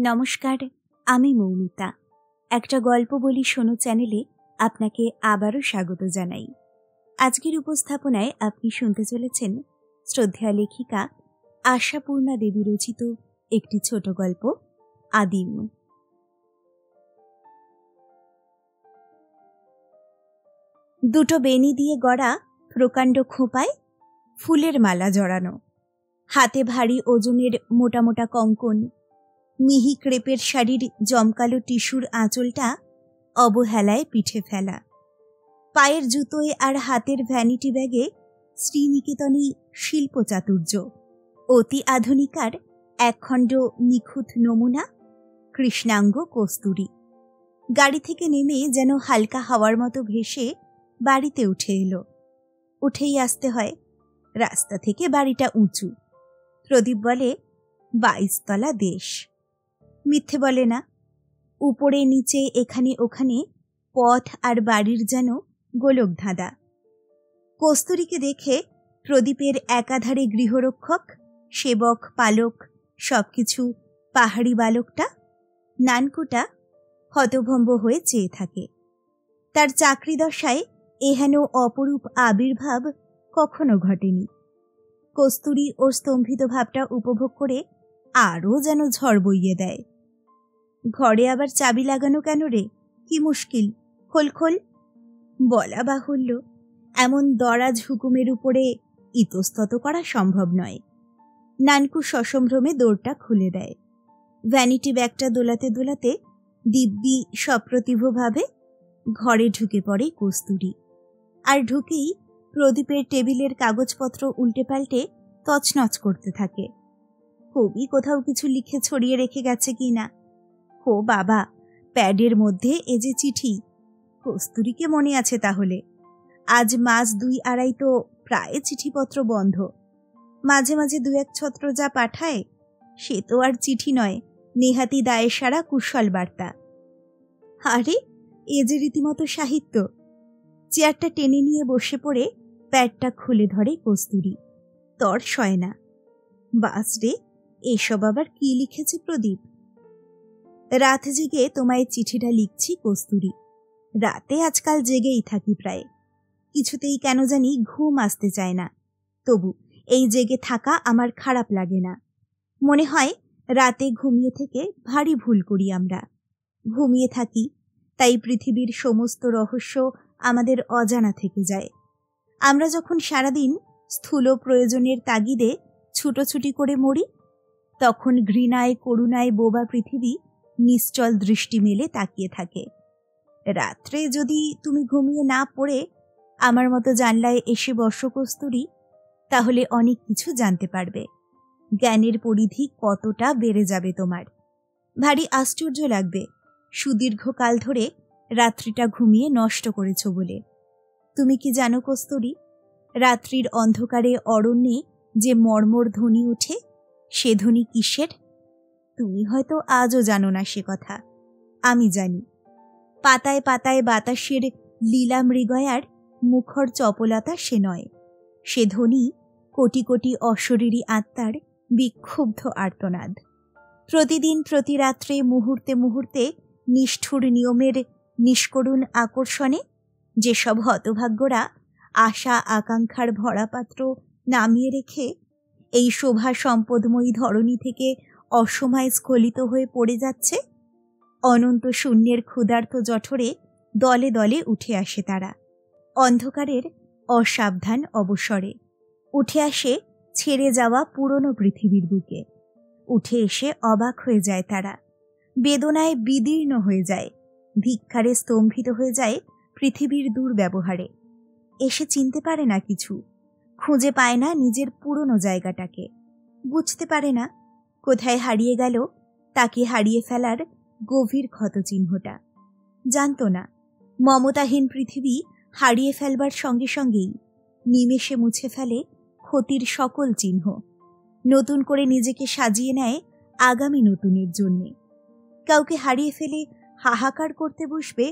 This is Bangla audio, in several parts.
নমস্কার, আমি মৌমিতা। একটা গল্প বলি শোনো চ্যানেলে আপনাকে আবারও স্বাগত জানাই। আজকের উপস্থাপনায় আপনি শুনতে চলেছেন শ্রদ্ধেয়া লেখিকা আশাপূর্ণা দেবী রচিত একটি ছোট গল্প আদিম। দুটো বেনি দিয়ে গড়া প্রকাণ্ড খোঁপায় ফুলের মালা জড়ানো, হাতে ভারী ওজনের মোটা মোটা কঙ্কন, মিহি ক্রেপের শাড়ির জমকালো টিস্যুর আঁচলটা অবহেলায় পিঠে ফেলা, পায়ের জুতোয় আর হাতের ভ্যানিটি ব্যাগে শ্রীনিকেতনী শিল্প চাতুর্য, অতি আধুনিকার একখণ্ড নিখুঁত নমুনা কৃষ্ণাঙ্গ কস্তুরী। গাড়ি থেকে নেমে যেন হালকা হাওয়ার মতো ভেসে বাড়িতে উঠে এলো। উঠেই আসতে হয়, রাস্তা থেকে বাড়িটা উঁচু। প্রদীপ বলে 22 তলা দেশ। মিথ্যে বলে না। উপরে নিচে এখানে ওখানে পথ আর বাড়ির যেন গোলক ধাঁধা। কস্তুরীকে দেখে প্রদীপের একাধারে গৃহরক্ষক, সেবক, পালক সবকিছু পাহাড়ি বালকটা নানকুটা হতভম্ব হয়ে চেয়ে থাকে। তার চাকরি দশায় এহেন অপরূপ আবির্ভাব কখনো ঘটেনি। কস্তুরী ওর স্তম্ভিত ভাবটা উপভোগ করে আরও যেন ঝড় বইয়ে দেয়। ঘরে আবার চাবি লাগানো কেন রে? কি মুশকিল, খোল খোল। বলা বাহুল্য, এমন দরাজ হুকুমের উপরে ইতস্তত করা সম্ভব নয়। নানকু সসম্ভ্রমে দৌড়টা খুলে দেয়। ভ্যানিটি ব্যাগটা দোলাতে দোলাতে দিব্যি সপ্রতিভভাবে ঘরে ঢুকে পড়ে কস্তুরী। আর ঢুকেই প্রদীপের টেবিলের কাগজপত্র উল্টে পাল্টে তছনছ করতে থাকে। কবি কোথাও কিছু লিখে ছড়িয়ে রেখে গেছে কি না। ও বাবা, প্যাডের মধ্যে এ যে চিঠি! কস্তুরীকে মনে আছে তাহলে? আজ মাস 2-2.5 তো প্রায় চিঠিপত্র বন্ধ। মাঝে মাঝে 2-1 ছত্র যা পাঠায় সে তো আর চিঠি নয়, নেহাতি দায়ের সারা কুশল বার্তা। আরে, এ যে রীতিমতো সাহিত্য। চেয়ারটা টেনে নিয়ে বসে পড়ে প্যাডটা খুলে ধরে কস্তুরী। তর সয় না। বাস রে, এসব আবার কি লিখেছে প্রদীপ? রাত জেগে তোমায় চিঠিটা লিখছি কস্তুরী। রাতে আজকাল জেগেই থাকি প্রায়। কিছুতেই কেন জানি ঘুম আসতে চায় না। তবু এই জেগে থাকা আমার খারাপ লাগে না। মনে হয় রাতে ঘুমিয়ে থেকে ভারী ভুল করি আমরা। ঘুমিয়ে থাকি তাই পৃথিবীর সমস্ত রহস্য আমাদের অজানা থেকে যায়। আমরা যখন সারাদিন স্থূল প্রয়োজনের তাগিদে ছুটোছুটি করে মরি, তখন ঘৃণায় করুণায় বোবা পৃথিবী নিশ্চল দৃষ্টি মেলে তাকিয়ে থাকে। রাত্রে যদি তুমি ঘুমিয়ে না পড়ে আমার মতো জানলায় এসে বসো কস্তুরী, তাহলে অনেক কিছু জানতে পারবে। জ্ঞানের পরিধি কতটা বেড়ে যাবে তোমার। ভারী আশ্চর্য লাগবে সুদীর্ঘকাল ধরে রাত্রিটা ঘুমিয়ে নষ্ট করেছ বলে। তুমি কি জানো কস্তুরী, রাত্রির অন্ধকারে অরণ্যে যে মর্মর ধ্বনি ওঠে, সে ধ্বনি কিসের? তুমি হয়তো আজও জানো না সে কথা, আমি জানি। পাতায় পাতায় বাতাসের লীলা মৃগয়ার মুখর চপলতা সে নয়। সে ধ্বনি কোটি কোটি অশরীরী আত্মার বিক্ষুব্ধ আর্তনাদ। প্রতিদিন প্রতি রাত্রে মুহূর্তে মুহূর্তে নিষ্ঠুর নিয়মের নিষ্করুণ আকর্ষণে যেসব হতভাগ্যরা আশা আকাঙ্ক্ষার ভরাপাত্র নামিয়ে রেখে এই শোভা সম্পদময়ী ধরণী থেকে অসময় স্খলিত হয়ে পড়ে যাচ্ছে, অনন্ত শূন্যের ক্ষুধার্ত জঠরে দলে দলে উঠে আসে তারা। অন্ধকারের অসাবধান অবসরে উঠে আসে ছেড়ে যাওয়া পুরনো পৃথিবীর বুকে। উঠে এসে অবাক হয়ে যায় তারা, বেদনায় বিদীর্ণ হয়ে যায়, ধিক্কারে স্তম্ভিত হয়ে যায় পৃথিবীর দুর্ব্যবহারে। এসে চিনতে পারে না কিছু, খুঁজে পায় না নিজের পুরনো জায়গাটাকে, বুঝতে পারে না কোথায় হারিয়ে গেল তাকে হারিয়ে ফেলার গভীর ক্ষতচিহ্নটা। জানত না মমতাহীন পৃথিবী হারিয়ে ফেলবার সঙ্গে সঙ্গেই নিমেষে মুছে ফেলে ক্ষতির সকল চিহ্ন, নতুন করে নিজেকে সাজিয়ে নেয় আগামী নতুনের জন্যে। কাউকে হারিয়ে ফেলে হাহাকার করতে বসবে,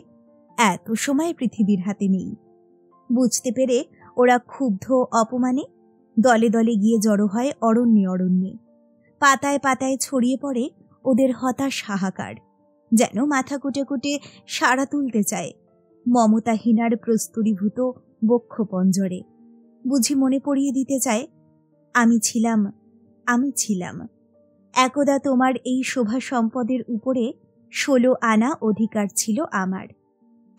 এত সময় পৃথিবীর হাতে নেই। বুঝতে পেরে ওরা ক্ষুব্ধ অপমানে দলে দলে গিয়ে জড়ো হয় অরণ্যে অরণ্যে। পাতায় পাতায় ছড়িয়ে পড়ে ওদের হতাশ হাহাকার, যেন মাথা কুটে কুটে সাড়া তুলতে চায় মমতাহীনার প্রস্তুরীভূত বক্ষ পঞ্জরে। বুঝি মনে পড়িয়ে দিতে চায়, আমি ছিলাম একদা তোমার এই শোভা সম্পদের উপরে 16 আনা অধিকার ছিল আমার।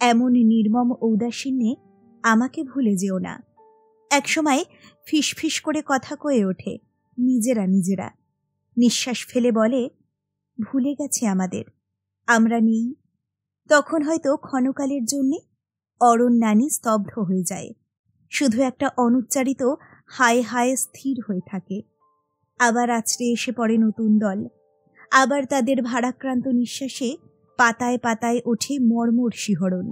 এমন নির্মম ঔদাসীন্যে আমাকে ভুলে যেও না। একসময় ফিসফিস করে কথা কয়ে ওঠে নিজেরা নিঃশ্বাস ফেলে বলে, ভুলে গেছে আমাদের, আমরা নেই। তখন হয়তো ক্ষণকালের জন্যে অরণ্যানী স্তব্ধ হয়ে যায়, শুধু একটা অনুচ্চারিত হায় হায় স্থির হয়ে থাকে। আবার আছড়ে এসে পড়ে নতুন দল, আবার তাদের ভারাক্রান্ত নিঃশ্বাসে পাতায় পাতায় ওঠে মর্মর শিহরণ।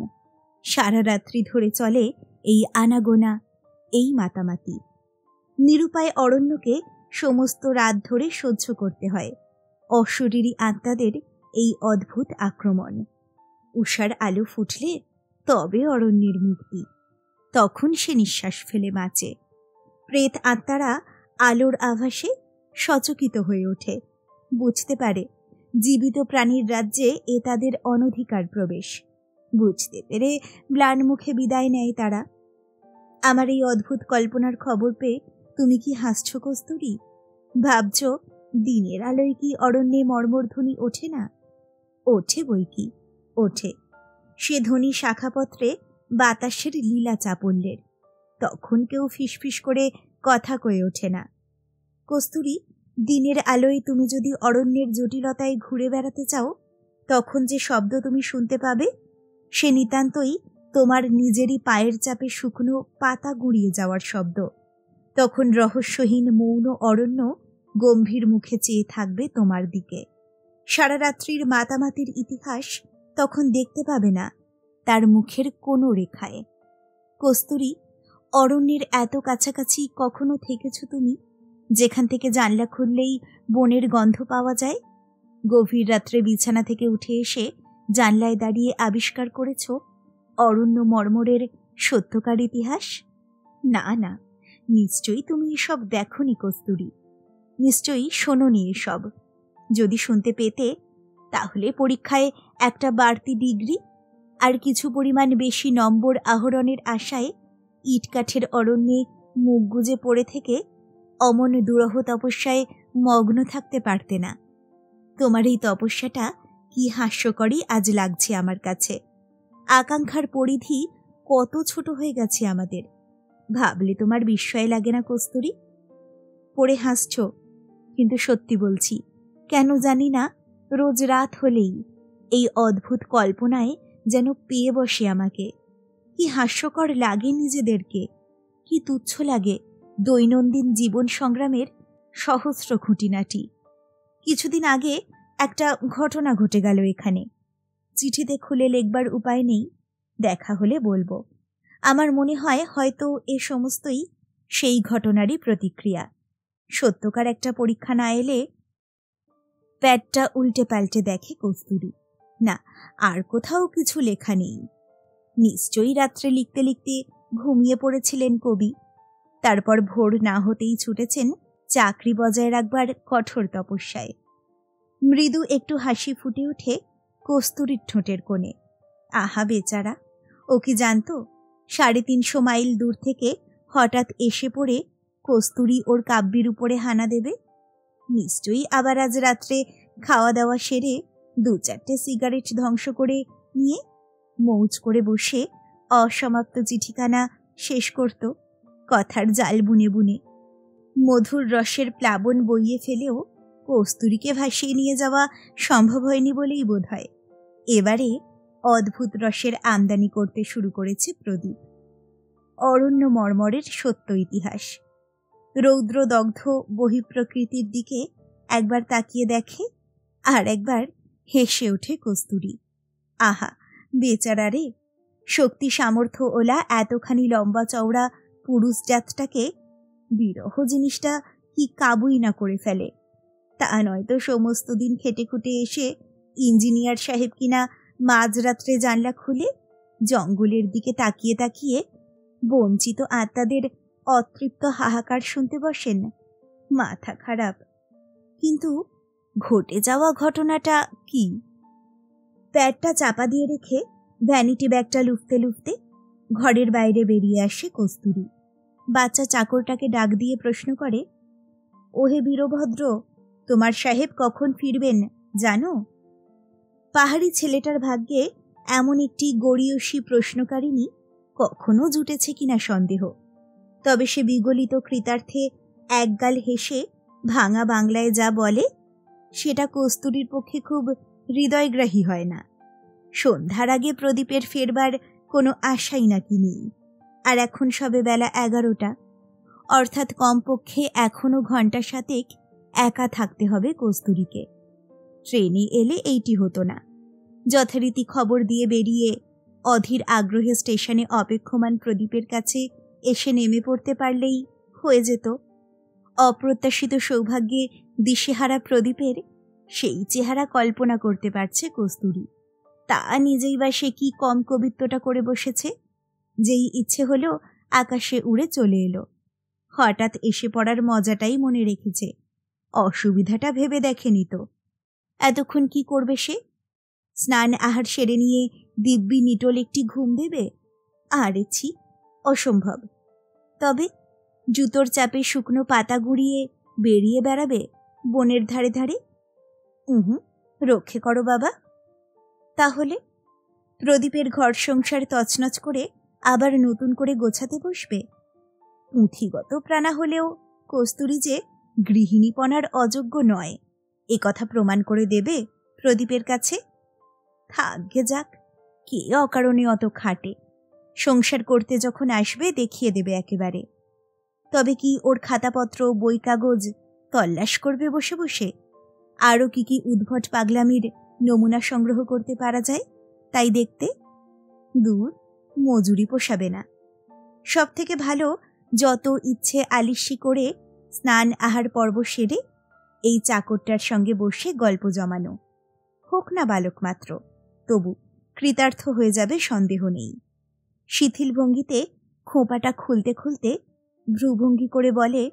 সারা রাত্রি ধরে চলে এই আনাগোনা, এই মাতামাতি। নিরুপায় অরণ্যকে সমস্ত রাত ধরে সহ্য করতে হয় অশরীরী আত্মাদের এই অদ্ভুত আক্রমণ। উষার আলো ফুটলে তবে অরণ্যের মুক্তি, তখন সে নিঃশ্বাস ফেলে বাঁচে। প্রেত আত্মারা আলোর আভাসে সচকিত হয়ে ওঠে, বুঝতে পারে জীবিত প্রাণীর রাজ্যে এ তাদের অনধিকার প্রবেশ। বুঝতে পেরে ম্লান মুখে বিদায় নেয় তারা। আমার এই অদ্ভুত কল্পনার খবর পেয়ে তুমি কি হাসছ কস্তুরী? ভাবছ দিনের আলোয় কি অরণ্যে মর্মরধ্বনি ওঠে না? ওঠে বই কি, ওঠে। সে ধ্বনি শাখাপত্রে বাতাসের লীলা চাপল্যের। তখন কেউ ফিসফিস করে কথা কয়ে ওঠে না। কস্তুরী, দিনের আলোয় তুমি যদি অরণ্যের জটিলতায় ঘুরে বেড়াতে চাও, তখন যে শব্দ তুমি শুনতে পাবে সে নিতান্তই তোমার নিজেরই পায়ের চাপে শুকনো পাতা গুঁড়িয়ে যাওয়ার শব্দ। তখন রহস্যহীন মৌন অরণ্য গম্ভীর মুখে চেয়ে থাকবে তোমার দিকে। সারা রাত্রির মাতামাতির ইতিহাস তখন দেখতে পাবে না তার মুখের কোনো রেখায়। কস্তুরী, অরণ্যের এত কাছাকাছি কখনো থেকেছ তুমি, যেখান থেকে জানলা খুললেই বনের গন্ধ পাওয়া যায়? গভীর রাত্রে বিছানা থেকে উঠে এসে জানলায় দাঁড়িয়ে আবিষ্কার করেছ অরণ্য মর্মরের সত্যকার ইতিহাস? না না, নিশ্চয়ই তুমি এসব দেখনি কস্তুরী, নিশ্চয়ই শোনোনি এসব। যদি শুনতে পেতে, তাহলে পরীক্ষায় একটা বাড়তি ডিগ্রি আর কিছু পরিমাণ বেশি নম্বর আহরণের আশায় ইটকাঠের অরণ্যে মুখ গুজে পড়ে থেকে অমন দুরহ তপস্যায় মগ্ন থাকতে পারতে না। তোমার এই তপস্যাটা কি হাস্যকরই আজ লাগছে আমার কাছে। আকাঙ্ক্ষার পরিধি কত ছোট হয়ে গেছে আমাদের, ভাবলে তোমার বিস্ময় লাগে না কস্তুরী? পড়ে হাসছ, কিন্তু সত্যি বলছি, কেন জানি না রোজ রাত হলেই এই অদ্ভুত কল্পনায় যেন পেয়ে বসে আমাকে। কি হাস্যকর লাগে নিজেদেরকে, কি তুচ্ছ লাগে দৈনন্দিন জীবন সংগ্রামের সহস্র খুঁটিনাটি। কিছুদিন আগে একটা ঘটনা ঘটে গেল এখানে। চিঠিতে খুলে লিখবার উপায় নেই, দেখা হলে বলবো। আমার মনে হয় হয়তো এ সমস্তই সেই ঘটনারই প্রতিক্রিয়া। সত্যকার একটা পরীক্ষা না এলে প্যাডটা উল্টে পাল্টে দেখে কস্তুরী। না, আর কোথাও কিছু লেখা নেই। নিশ্চয়ই রাত্রে লিখতে লিখতে ঘুমিয়ে পড়েছিলেন কবি, তারপর ভোর না হতেই ছুটেছেন চাকরি বজায় রাখবার কঠোর তপস্যায়। মৃদু একটু হাসি ফুটে ওঠে কস্তুরীর ঠোঁটের কোণে। আহা বেচারা, ও কি জানত 350 মাইল দূর থেকে হঠাৎ এসে পড়ে কস্তুরী ওর কাব্যের উপরে হানা দেবে। নিশ্চয়ই আবার আজ রাত্রে খাওয়া দাওয়া সেরে 2-4টে সিগারেট ধ্বংস করে নিয়ে মৌজ করে বসে অসমাপ্ত চিঠিখানা শেষ করত কথার জাল বুনে বুনে। মধুর রসের প্লাবন বইয়ে ফেলেও কস্তুরীকে ভাসিয়ে নিয়ে যাওয়া সম্ভব হয়নি বলেই বোধ হয় এবারে অদ্ভুত রসের আমদানি করতে শুরু করেছে প্রদীপ। অরণ্য মর্মরের সত্য ইতিহাস। রৌদ্রদগ্ধ বহিঃপ্রকৃতির দিকে একবার তাকিয়ে দেখে, আর একবার হেসে ওঠে কস্তুরী। আহা বেচারা রে, শক্তি সামর্থ্য ওলা এতখানি লম্বা চওড়া পুরুষ জাতটাকে বিরহ জিনিসটা কি কাবুই না করে ফেলে। তা নয়তো সমস্ত দিন খেটে খুটে এসে ইঞ্জিনিয়ার সাহেব কিনা মাঝরাত্রে জানলা খুলে জঙ্গলের দিকে তাকিয়ে তাকিয়ে বঞ্চিত আত্মাদের অতৃপ্ত হাহাকার শুনতে বসেন। মাথা খারাপ। কিন্তু ঘটে যাওয়া ঘটনাটা কি? প্যাডটা চাপা দিয়ে রেখে ভ্যানিটি ব্যাগটা লুফতে লুফতে ঘরের বাইরে বেরিয়ে আসে কস্তুরী। বাচ্চা চাকরটাকে ডাক দিয়ে প্রশ্ন করে, ওহে বীরভদ্র, তোমার সাহেব কখন ফিরবেন জানো? পাহাড়ি ছেলেটার ভাগ্যে এমন একটি গড়িয়সী প্রশ্নকারিণী কখনো জুটেছে কিনা সন্দেহ। তবে সে বিগলিত কৃতার্থে একগাল হেসে ভাঙা বাংলায় যা বলে সেটা কস্তুরীর পক্ষে খুব হৃদয়গ্রাহী হয় না। সন্ধ্যার আগে প্রদীপের ফেরবার কোনো আশাই নাকি নেই। আর এখন সবে বেলা 11টা, অর্থাৎ কমপক্ষে এখনো ঘণ্টা সাতেক একা থাকতে হবে কস্তুরীকে। ট্রেনে এলে এইটি হতো না। যথারীতি খবর দিয়ে বেরিয়ে অধীর আগ্রহে স্টেশনে অপেক্ষমান প্রদীপের কাছে এসে নেমে পড়তে পারলেই হয়ে যেত। অপ্রত্যাশিত সৌভাগ্যে দিশেহারা প্রদীপের সেই চেহারা কল্পনা করতে পারছে কস্তুরী। তা নিজেই বা সে কি কম কবিত্বটা করে বসেছে। যেই ইচ্ছে হলো আকাশে উড়ে চলে এলো। হঠাৎ এসে পড়ার মজাটাই মনে রেখেছে, অসুবিধাটা ভেবে দেখেনি তো। এতক্ষণ কি করবে সে? স্নান আহার সেরে নিয়ে দিব্যি নিটোল একটি ঘুম দেবে? আরে ছি, অসম্ভব। তবে জুতোর চাপে শুকনো পাতা গুঁড়িয়ে বেরিয়ে বেড়াবে বনের ধারে ধারে? রক্ষে করো বাবা। তাহলে প্রদীপের ঘর সংসার তছনছ করে আবার নতুন করে গোছাতে বসবে? পুঁথিগত প্রাণা হলেও কস্তুরী যে গৃহিণীপনার অযোগ্য নয়, এ কথা প্রমাণ করে দেবে প্রদীপের কাছে। থাকগে যাক, কে অকারণে অত খাটে। সংসার করতে যখন আসবে দেখিয়ে দেবে একেবারে। তবে কি ওর খাতাপত্র বই কাগজ তল্লাশ করবে বসে বসে? আরও কি কি উদ্ভট পাগলামির নমুনা সংগ্রহ করতে পারা যায় তাই দেখতে? দূর, মজুরি পোষাবে না। সব থেকে ভালো যত ইচ্ছে আলিশি করে স্নান আহার পর্ব সেরে এই চাকরটার সঙ্গে বসে গল্প জমানো। হোক না বালক মাত্র, তবু কৃতার্থ হয়ে যাবে সন্দেহ নেই। শিথিল ভঙ্গিতে খোঁপাটা খুলতে খুলতে ভ্রুভঙ্গি করে বলে,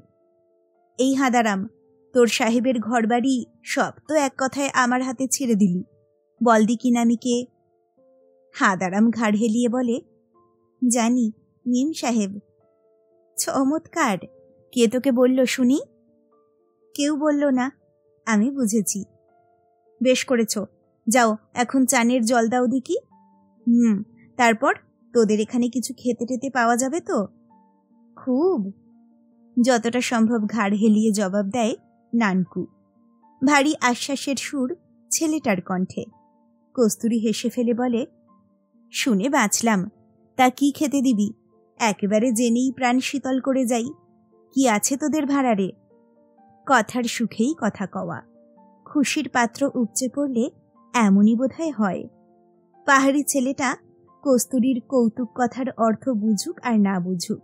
এই হাঁদারাম, তোর সাহেবের ঘরবাড়ি সব তো এক কথায় আমার হাতে ছেড়ে দিলি। বল দি কিনা আমি কে? হাঁদারাম ঘাড় হেলিয়ে বলে, জানি মিম সাহেব। চমৎকার, কে তোকে বলল শুনি? কেউ বলল না, আমি বুঝেছি। বেশ করেছ, যাও এখন চানের জল দাও দেখি। তারপর তোদের এখানে কিছু খেতে টেতে পাওয়া যাবে তো? খুব, যতটা সম্ভব ঘাড় হেলিয়ে জবাব দেয় নানকু। ভারী আশ্বাসের সুর ছেলেটার কণ্ঠে। কস্তুরী হেসে ফেলে বলে, শুনে বাঁচলাম। তা কি খেতে দিবি? একেবারে জেনেই প্রাণ শীতল করে যাই। কি আছে তোদের ভাড়ারে? কথার সুখেই কথা কওয়া। খুশির পাত্র উপচে পড়লে এমনই বোধহয় হয়। পাহাড়ি ছেলেটা কস্তুরীর কৌতুক কথার অর্থ বুঝুক আর না বুঝুক,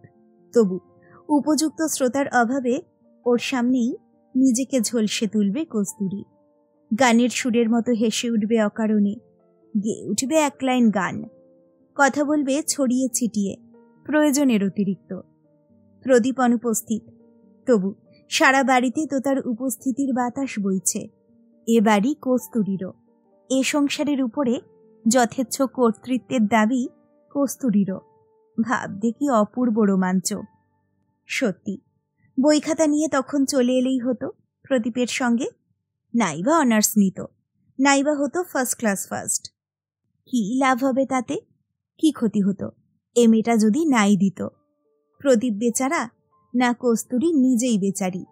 তবু উপযুক্ত শ্রোতার অভাবে ওর সামনেই নিজেকে ঝলসে তুলবে কস্তুরী। গানের সুরের মতো হেসে উঠবে অকারণে, গেয়ে উঠবে এক লাইন গান। কথা বলবে ছড়িয়ে ছিটিয়ে, প্রয়োজনের অতিরিক্ত। প্রদীপ অনুপস্থিত, তবু সারা বাড়িতে তো তার উপস্থিতির বাতাস বইছে। এ বাড়ি কস্তুরীরও। এ সংসারের উপরে যথেচ্ছ কর্তৃত্বের দাবি কস্তুরীরও। ভাবতে কি অপূর্ব রোমাঞ্চ। সত্যি, বই খাতা নিয়ে তখন চলে এলেই হতো প্রদীপের সঙ্গে। নাইবা অনার্স নিত, নাইবা হতো ফার্স্ট ক্লাস ফার্স্ট। কি লাভ হবে তাতে? কি ক্ষতি হতো এমএটা যদি নাই দিত? প্রদীপ বেচারা না কস্তুরী নিজেই বেচারি?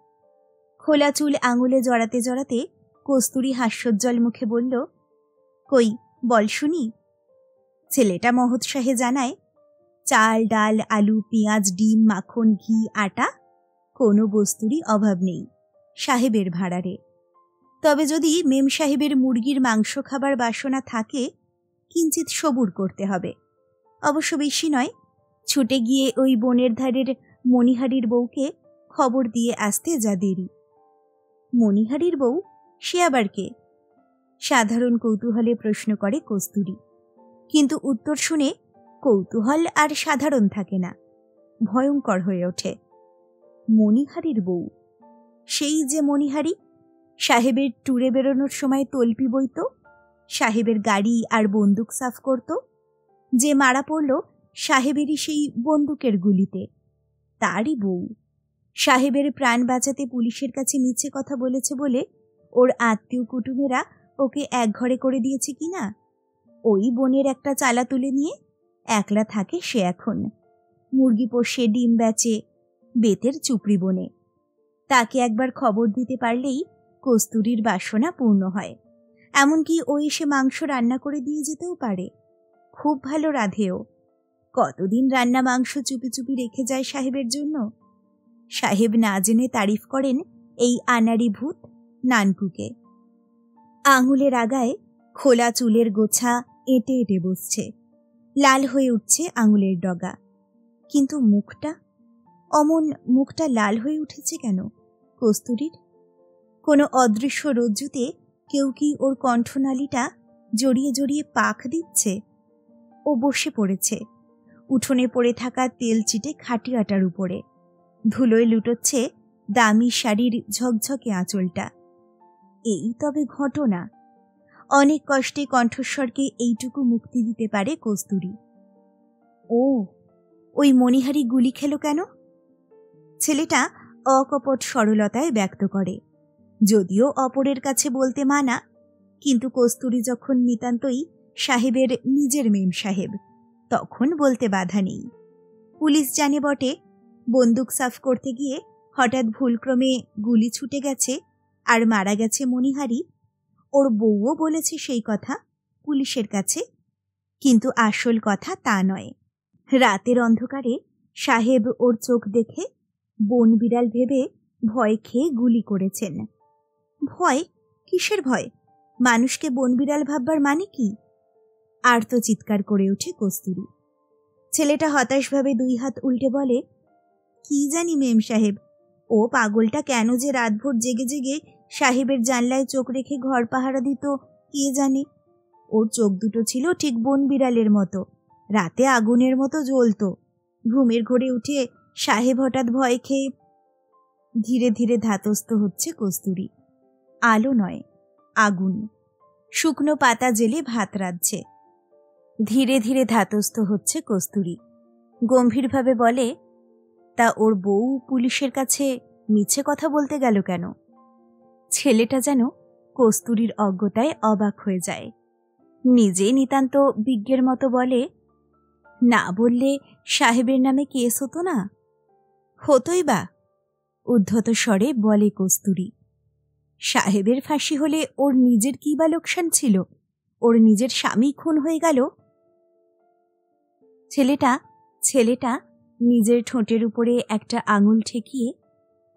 খোলা চুল আঙুলে জড়াতে জড়াতে কস্তুরী হাস্যোজ্জ্বল মুখে বলল, কই বল শুনি। ছেলেটা মহোৎসাহে জানায়, চাল ডাল আলু পেঁয়াজ ডিম মাখন ঘি আটা কোনো বস্তুরই অভাব নেই সাহেবের ভাড়ারে। তবে যদি মেম সাহেবের মুরগির মাংস খাবার বাসনা থাকে, কিঞ্চিত সবুর করতে হবে। অবশ্য বেশি নয়, ছুটে গিয়ে ওই বনের ধারের মণিহারির বউকে খবর দিয়ে আসতে যা দেরি। মণিহারির বউ? সে আবার কে? সাধারণ কৌতূহলে প্রশ্ন করে কস্তুরী। কিন্তু উত্তর শুনে কৌতূহল আর সাধারণ থাকে না, ভয়ঙ্কর হয়ে ওঠে। মণিহারির বউ? সেই যে মণিহারি, সাহেবের ট্যুরে বেরোনোর সময় তল্পি বইত, সাহেবের গাড়ি আর বন্দুক সাফ করত। যে মারা পড়ল সাহেবেরই সেই বন্দুকের গুলিতে, তারই বউ। সাহেবের প্রাণ বাঁচাতে পুলিশের কাছে মিছে কথা বলেছে বলে ওর আত্মীয় কুটুমেরা ওকে এক ঘরে করে দিয়েছে কিনা। ওই বোনের একটা চালা তুলে নিয়ে একলা থাকে সে এখন। মুরগি পোষে, ডিম বেচে, বেতের চুপড়ি বনে। তাকে একবার খবর দিতে পারলেই কস্তুরীর বাসনা পূর্ণ হয়। এমনকি ও এসে মাংস রান্না করে দিয়ে যেতেও পারে। খুব ভালো রাধেও। কতদিন রান্না মাংস চুপি চুপি রেখে যায় সাহেবের জন্য। সাহেব না জেনে তারিফ করেন এই আনাড়ি ভূত নানকুকে। আঙুলের আগায় খোলা চুলের গোছা এঁটে এঁটে বসছে, লাল হয়ে উঠছে আঙুলের ডগা। কিন্তু মুখটা, অমন মুখটা লাল হয়ে উঠেছে কেন কস্তুরীর? কোনো অদৃশ্য রজ্জুতে কেউ কি ওর কণ্ঠনালীটা জড়িয়ে জড়িয়ে পাক দিচ্ছে? ও বসে পড়েছে উঠোনে পড়ে থাকা তেল চিটে খাটিয়াটার উপরে। ধুলোয় লুটোচ্ছে দামি শাড়ির ঝকঝকে আঁচলটা। এই তবে ঘটনা। অনেক কষ্টে কণ্ঠস্বরকে এইটুকু মুক্তি দিতে পারে কস্তুরী। ও, ওই মণিহারি গুলি খেল কেন? ছেলেটা অকপট সরলতায় ব্যক্ত করে। যদিও অপরের কাছে বলতে মানা, কিন্তু কস্তুরী যখন নিতান্তই সাহেবের নিজের মেম সাহেব, তখন বলতে বাধা নেই। পুলিশ জানে বটে, বন্দুক সাফ করতে গিয়ে হঠাৎ ভুলক্রমে গুলি ছুটে গেছে আর মারা গেছে মণিহারি। ওর বউও বলেছে সেই কথা পুলিশের কাছে, কিন্তু আসল কথা তা নয়। রাতের অন্ধকারে সাহেব ওর চোখ দেখে বন বিড়াল ভেবে ভয় খেয়ে গুলি করেছেন। ভয়? কিসের ভয়? মানুষকে বন বিড়াল ভাববার মানে কি? আর্ত চিৎকার করে ওঠে কস্তুরী। ছেলেটা হতাশভাবে দুই হাত উল্টে বলে, কি জানি মেম সাহেব, ও পাগলটা কেন যে রাতভর জেগে জেগে সাহেবের জানলায় চোখ রেখে ঘর পাহারা দিত কে জানে। ওর চোখ দুটো ছিল ঠিক বন বিড়ালের মতো, রাতে আগুনের মতো জ্বলত। ঘুমের ঘোরে উঠে সাহেব হঠাৎ ভয় খেয়ে। ধীরে ধীরে ধাতস্থ হচ্ছে কস্তুরী। আলো নয়, আগুন। শুকনো পাতা জেলে ভাত রাঁধছে। ধীরে ধীরে ধাতস্থ হচ্ছে কস্তুরী। গম্ভীরভাবে বলে, তা ওর বউ পুলিশের কাছে মিছে কথা বলতে গেল কেন? ছেলেটা যেন কস্তুরীর অজ্ঞতায় অবাক হয়ে যায়। নিজে নিতান্ত বিজ্ঞের মতো বলে, না বললে সাহেবের নামে কেস হতো না? হতোই বা, উদ্ধত স্বরে বলে কস্তুরী। সাহেবের ফাঁসি হলে ওর নিজের কি বা লোকসান ছিল? ওর নিজের স্বামী খুন হয়ে গেল। ছেলেটা নিজের ঠোঁটের উপরে একটা আঙুল ঠেকিয়ে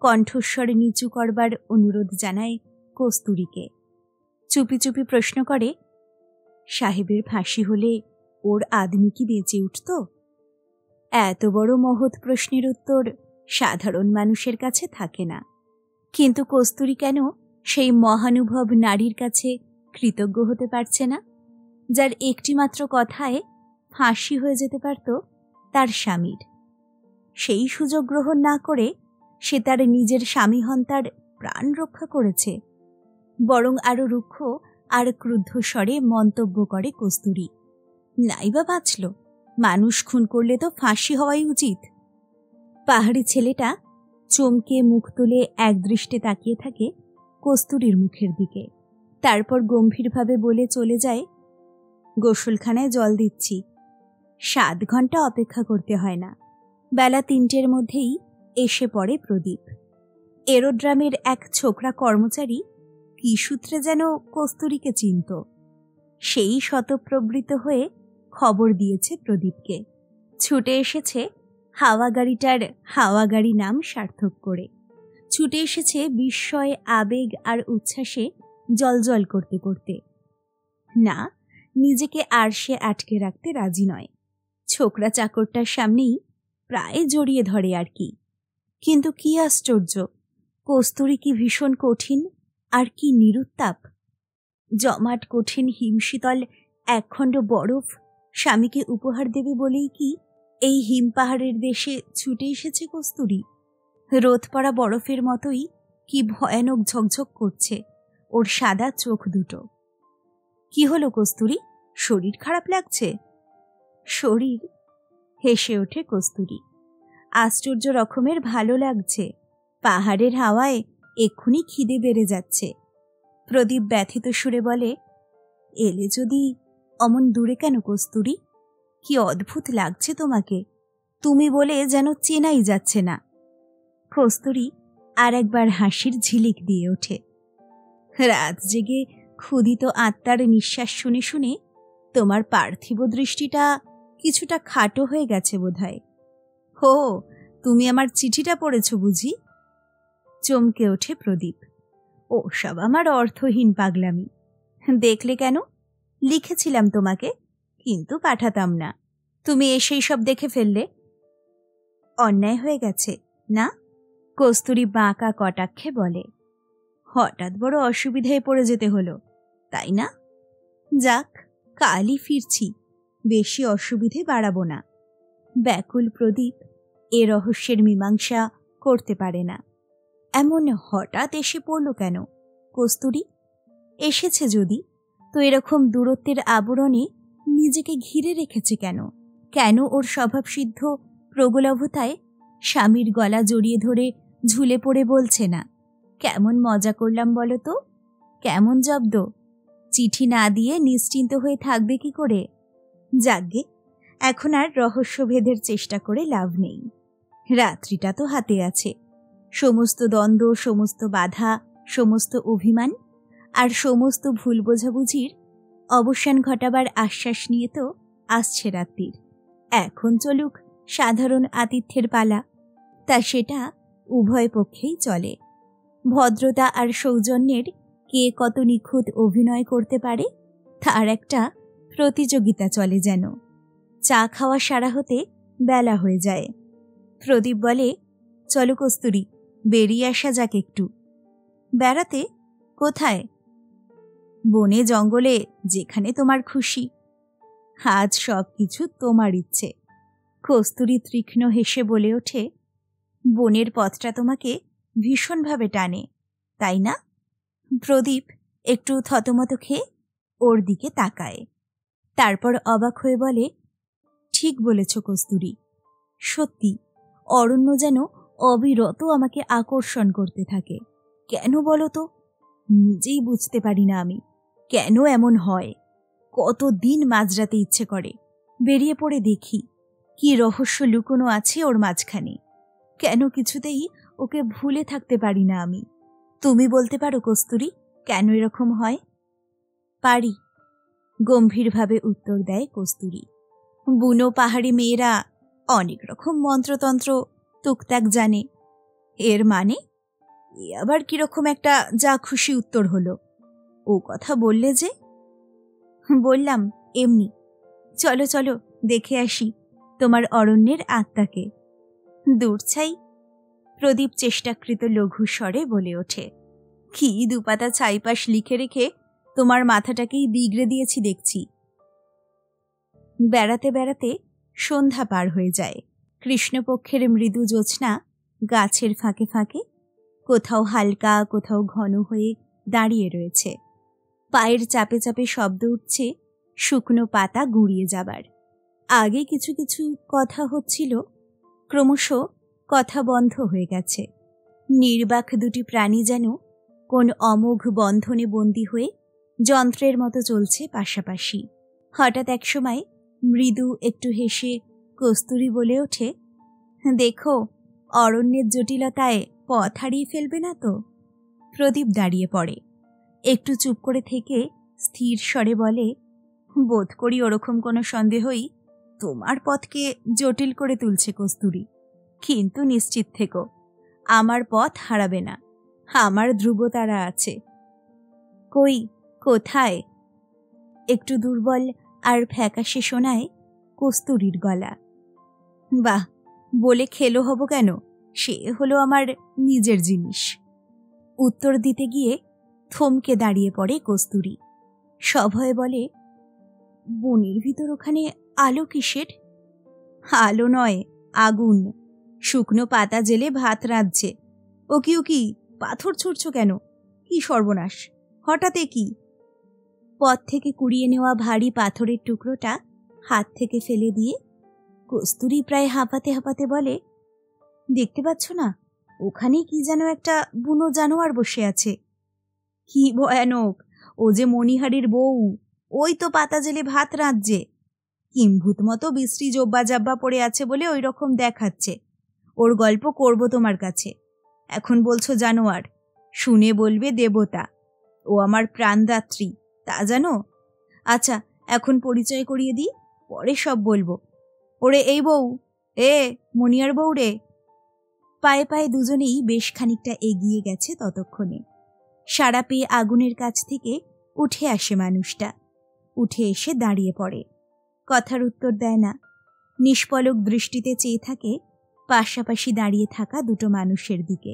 কণ্ঠস্বর নিচু করবার অনুরোধ জানায় কস্তুরীকে। চুপি চুপি প্রশ্ন করে, সাহেবের ফাঁসি হলে ওর আদমি কি বেঁচে উঠত? এত বড় মহৎ প্রশ্নের উত্তর সাধারণ মানুষের কাছে থাকে না। কিন্তু কস্তুরী কেন সেই মহানুভব নারীর কাছে কৃতজ্ঞ হতে পারছে না, যার একটিমাত্র কথায় ফাঁসি হয়ে যেতে পারত তার স্বামীর? সেই সুযোগ গ্রহণ না করে সে তার নিজের স্বামী হন্তার প্রাণ রক্ষা করেছে। বরং আরো রুক্ষ আর ক্রুদ্ধ স্বরে মন্তব্য করে কস্তুরী, নাইবা বাঁচল, মানুষ খুন করলে তো ফাঁসি হওয়াই উচিত। পাহাড়ি ছেলেটা চমকে মুখ তুলে একদৃষ্টে তাকিয়ে থাকে কস্তুরীর মুখের দিকে। তারপর গম্ভীরভাবে বলে চলে যায়, গোসলখানায় জল দিচ্ছি। 7 ঘন্টা অপেক্ষা করতে হয় না। বেলা 3টের মধ্যেই এসে পড়ে প্রদীপ। এরোড্রামের এক ছোকরা কর্মচারী কি সূত্রে যেন কস্তুরীকে চিনত। সেই শতপ্রবৃত হয়ে খবর দিয়েছে প্রদীপকে। ছুটে এসেছে হাওয়া গাড়িটার হাওয়া গাড়ি নাম সার্থক করে। ছুটে এসেছে বিস্ময়, আবেগ আর উচ্ছ্বাসে জলজল করতে করতে। না, নিজেকে আর সে আটকে রাখতে রাজি নয়। ছোকরা চাকরটার সামনেই প্রায় জড়িয়ে ধরে আর কি। কিন্তু কি আশ্চর্য, কস্তুরী কি ভীষণ কঠিন আর কি নিরুত্তাপ। জমাট কঠিন হিমশীতল একখণ্ড বরফ স্বামীকে উপহার দেবে বলেই কি এই হিম পাহাড়ের দেশে ছুটে এসেছে কস্তুরী? রোদ পড়া বরফের মতোই কি ভয়ানক ঝকঝক করছে ওর সাদা চোখ দুটো। কি হলো কস্তুরী, শরীর খারাপ লাগছে? শরীর? হেসে ওঠে কস্তুরী। আশ্চর্য রকমের ভালো লাগছে। পাহাড়ের হাওয়ায় এক্ষুনি খিদে বেড়ে যাচ্ছে। প্রদীপ ব্যথিত সুরে বলে, এলে যদি। অমন দূরে কেন কস্তুরী? কি অদ্ভুত লাগছে তোমাকে, তুমি বলে যেন চেনাই যাচ্ছে না। কস্তুরী আর একবার হাসির ঝিলিক দিয়ে ওঠে। রাত জেগে ক্ষুধিত আত্মার নিঃশ্বাস শুনে শুনে তোমার পার্থিব দৃষ্টিটা কিছুটা খাটো হয়ে গেছে বোধহয়। হো, তুমি আমার চিঠিটা পড়েছ বুঝি? চমকে ওঠে প্রদীপ। ও সব আমার অর্থহীন পাগলামি। দেখলে কেন? লিখেছিলাম তোমাকে, কিন্তু পাঠাতাম না। তুমি এসেই সব দেখে ফেললে। অন্যায় হয়ে গেছে না? কস্তুরী বাঁকা কটাক্ষে বলে। হঠাৎ বড় অসুবিধায় পড়ে যেতে হলো, তাই না? যাক, কালই ফিরছি, বেশি অসুবিধে বাড়াবো না। ব্যাকুল প্রদীপ এ রহস্যের মীমাংসা করতে পারে না। এমন হঠাৎ এসে পড়ল কেন কস্তুরী? এসেছে যদি, তো এরকম দূরত্বের আবরণে নিজেকে ঘিরে রেখেছে কেন? কেন ওর স্বভাবসিদ্ধ প্রগলভতায় স্বামীর গলা জড়িয়ে ধরে ঝুলে পড়ে বলছে না, কেমন মজা করলাম বলো তো, কেমন জব্দ? চিঠি না দিয়ে নিশ্চিন্ত হয়ে থাকবে কি করে? যাগ্গে, এখন আর রহস্যভেদের চেষ্টা করে লাভ নেই। রাত্রিটা তো হাতে আছে। সমস্ত দ্বন্দ্ব, সমস্ত বাধা, সমস্ত অভিমান আর সমস্ত ভুল বোঝাবুঝির অবসান ঘটাবার আশ্বাস নিয়ে তো আসছে রাত্রির। এখন চলুক সাধারণ আতিথ্যের পালা, তা সেটা উভয় পক্ষেই চলে। ভদ্রতা আর সৌজন্যের কে কত নিখুঁত অভিনয় করতে পারে তার একটা প্রতিযোগিতা চলে যেন। চা খাওয়া সারা হতে বেলা হয়ে যায়। প্রদীপ বলে, চলো কস্তুরী, বেরিয়ে আসা যাক একটু। বেড়াতে? কোথায়? বনে জঙ্গলে, যেখানে তোমার খুশি। আজ সব কিছু তোমার ইচ্ছে। কস্তুরী তীক্ষ্ণ হেসে বলে ওঠে, বনের পথটা তোমাকে ভীষণভাবে টানে, তাই না? প্রদীপ একটু থতমত খেয়ে ওর দিকে তাকায়, তারপর অবাক হয়ে বলে, ঠিক বলেছ কস্তুরী, সত্যি অরণ্য যেন অবিরত আমাকে আকর্ষণ করতে থাকে। কেন বলো তো? নিজেই বুঝতে পারি না আমি, কেন এমন হয়। কতদিন মাঝরাতে ইচ্ছে করে বেরিয়ে পড়ে দেখি কি রহস্য লুকোনো আছে ওর মাঝখানে। কেন কিছুতেই ওকে ভুলে থাকতে পারি না আমি। তুমি বলতে পারো কস্তুরী, কেন এরকম হয়? পারি, গম্ভীরভাবে উত্তর দেয় কস্তুরী। বুনো পাহাড়ি মেয়েরা অনেক রকম মন্ত্রতন্ত্র টুকটাক জানে। এর মানে? এ আবার কিরকম একটা যা খুশি উত্তর হলো। ও কথা বললে যে? বললাম এমনি। চলো চলো, দেখে আসি তোমার অরণ্যের আত্মাকে। দূর ছাই, প্রদীপ চেষ্টাকৃত লঘু স্বরে বলে ওঠে। কি দুপাতা ছাইপাশ লিখে রেখে তোমার মাথাটাকেই বিগড়ে দিয়েছি দেখছি। বেড়াতে বেড়াতে সন্ধ্যা পার হয়ে যায়। কৃষ্ণপক্ষের মৃদু জ্যোৎস্না গাছের ফাঁকে ফাঁকে কোথাও হালকা, কোথাও ঘন হয়ে দাঁড়িয়ে রয়েছে। পায়ের চাপে চাপে শব্দ উঠছে শুকনো পাতা গুঁড়িয়ে যাবার। আগে কিছু কিছু কথা হচ্ছিল, ক্রমশ কথা বন্ধ হয়ে গেছে। নির্বাক দুটি প্রাণী যেন কোন অমোঘ বন্ধনে বন্দী হয়ে যন্ত্রের মতো চলছে পাশাপাশি। হঠাৎ একসময় মৃদু একটু হেসে কস্তুরী বলে ওঠে, দেখো, অরণ্যের জটিলতায় পথ হারিয়ে ফেলবে না তো? প্রদীপ দাঁড়িয়ে পড়ে, একটু চুপ করে থেকে স্থির স্বরে বলে, বোধ করি ওরকম কোনো সন্দেহই তোমার পথকে জটিল করে তুলছে কস্তুরী। কিন্তু নিশ্চিত থেকো, আমার পথ হারাবে না। আমার ধ্রুবতারা আছে। কই, কোথায়? একটু দুর্বল আর ফ্যাকাশে শোনায় কস্তুরীর গলা। বাহ, বলে খেলো হব কেন, সে হলো আমার নিজের জিনিস। উত্তর দিতে গিয়ে থমকে দাঁড়িয়ে পড়ে কস্তুরী। সভয়ে বলে, বনের ভিতর ওখানে আলো কিসের? আলো নয়, আগুন। শুকনো পাতা জেলে ভাত রাঁধছে। ও কি, পাথর ছুঁড়ছ কেন? কি সর্বনাশ! হঠাৎ কি? পথ থেকে কুড়িয়ে নেওয়া ভারী পাথরের টুকরোটা হাত থেকে ফেলে দিয়ে কস্তুরী প্রায় হাঁপাতে হাঁপাতে বলে, দেখতে পাচ্ছ না, ওখানে কি যেন একটা বুনো জানোয়ার বসে আছে। কি ভয়ানক! ও যে মণিহারির বউ, ওই তো পাতা জেলে ভাত রাঁধছে। কিম্ভূত মতো বিশ্রী জব্বা জাব্বা পড়ে আছে বলে ওই রকম দেখাচ্ছে। ওর গল্প করব তোমার কাছে। এখন বলছো জানোয়ার, শুনে বলবে দেবতা। ও আমার প্রাণদাত্রী, তা জানো? আচ্ছা, এখন পরিচয় করিয়ে দিই, পরে সব বলবো। ওরে এই বউ, মনিয়ার বউ রে। পায়ে পায়ে দুজনেই বেশ খানিকটা এগিয়ে গেছে ততক্ষণে। সাড়া পেয়ে আগুনের কাছ থেকে উঠে আসে মানুষটা। উঠে এসে দাঁড়িয়ে পড়ে, কথার উত্তর দেয় না। নিষ্পলক দৃষ্টিতে চেয়ে থাকে পাশাপাশি দাঁড়িয়ে থাকা দুটো মানুষের দিকে।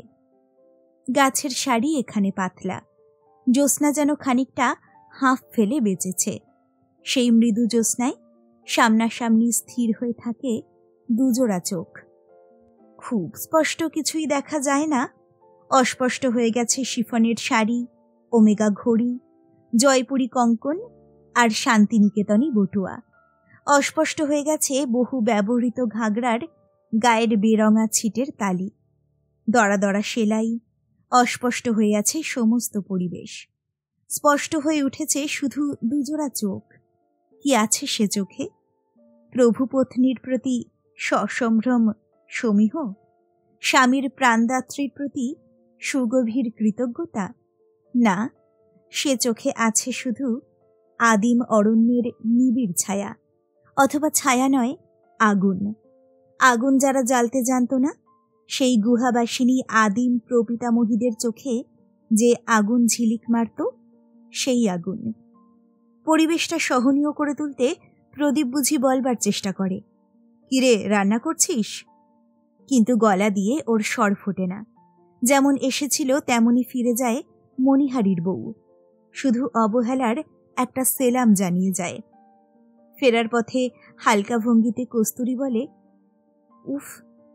গাছের শাড়ি এখানে পাতলা, জ্যোৎস্না যেন খানিকটা হাঁফ ফেলে বেঁচেছে। সেই মৃদু জ্যোৎস্নায় সামনাসামনি স্থির হয়ে থাকে দুজোড়া চোখ। খুব স্পষ্ট কিছুই দেখা যায় না। অস্পষ্ট হয়ে গেছে শিফনের শাড়ি, ওমেগা ঘড়ি, জয়পুরি কঙ্কন আর শান্তিনিকেতনী বটুয়া। অস্পষ্ট হয়ে গেছে বহু ব্যবহৃত ঘাগরার গায়ের বেরঙা ছিটের তালি, দড়া দড়া সেলাই। অস্পষ্ট হয়ে আছে সমস্ত পরিবেশ। স্পষ্ট হয়ে উঠেছে শুধু দুজোড়া চোখ। কি আছে সে চোখে? প্রভু পত্নীর প্রতি সসম্ভ্রম সমীহ, স্বামীর প্রাণদাত্রীর প্রতি সুগভীর কৃতজ্ঞতা? না, সে চোখে আছে শুধু আদিম অরণ্যের নিবিড় ছায়া, অথবা ছায়া নয়, আগুন। আগুন যারা জ্বালতে জানত না, সেই গুহাবাসিনী আদিম প্রপিতামহীদের চোখে যে আগুন ঝিলিক মারত, সেই আগুন। পরিবেশটা সহনীয় করে তুলতে প্রদীপ বুঝি বলবার চেষ্টা করে, কিরে রান্না করছিস? কিন্তু গলা দিয়ে ওর স্বর ফোটে না। যেমন এসেছিল তেমনই ফিরে যায় মণিহারির বউ, শুধু অবহেলার একটা সেলাম জানিয়ে যায়। ফেরার পথে হালকা ভঙ্গিতে কস্তুরী বলে, উফ,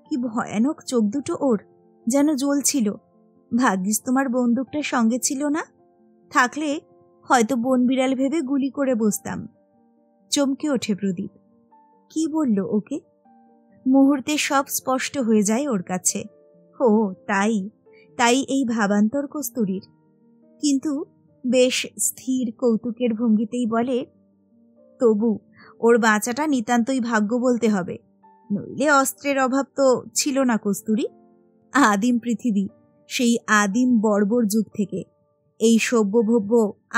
কি ভয়ানক চোখ দুটো ওর, যেন জ্বলছিল। ভাগ্যিস তোমার বন্দুকটা সঙ্গে ছিল না, থাকলে হয়তো বন বিড়াল ভেবে গুলি করে বসতাম। চমকে ওঠে প্রদীপ। কি বলল ওকে? মুহূর্তে সব স্পষ্ট হয়ে যায় ওর কাছে। ও তাই, তাই এই ভাবান্তর কস্তুরীর। কিন্তু বেশ স্থির কৌতুকের ভঙ্গিতেই বলে, তবু ওর বাঁচাটা নিতান্তই ভাগ্য বলতে হবে, নইলে অস্ত্রের অভাব তো ছিল না কস্তুরী। আদিম পৃথিবী, সেই আদিম বর্বর যুগ থেকে এই সভ্যভব্য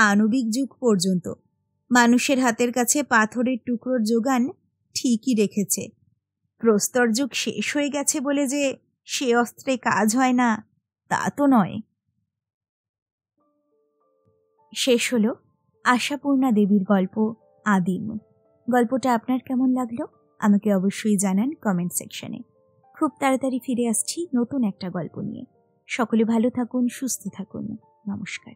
আণবিক যুগ পর্যন্ত মানুষের হাতের কাছে পাথরের টুকরোর যোগান ঠিকই রেখেছে। প্রস্তর যুগ শেষ হয়ে গেছে বলে যে সে অস্ত্রে কাজ হয় না, তা তো নয়। শেষ হলো আশাপূর্ণা দেবীর গল্প আদিম। গল্পটা আপনার কেমন লাগলো আমাকে অবশ্যই জানান কমেন্ট সেকশনে। খুব তাড়াতাড়ি ফিরে আসছি নতুন একটা গল্প নিয়ে। সকলে ভালো থাকুন, সুস্থ থাকুন। নমস্কার।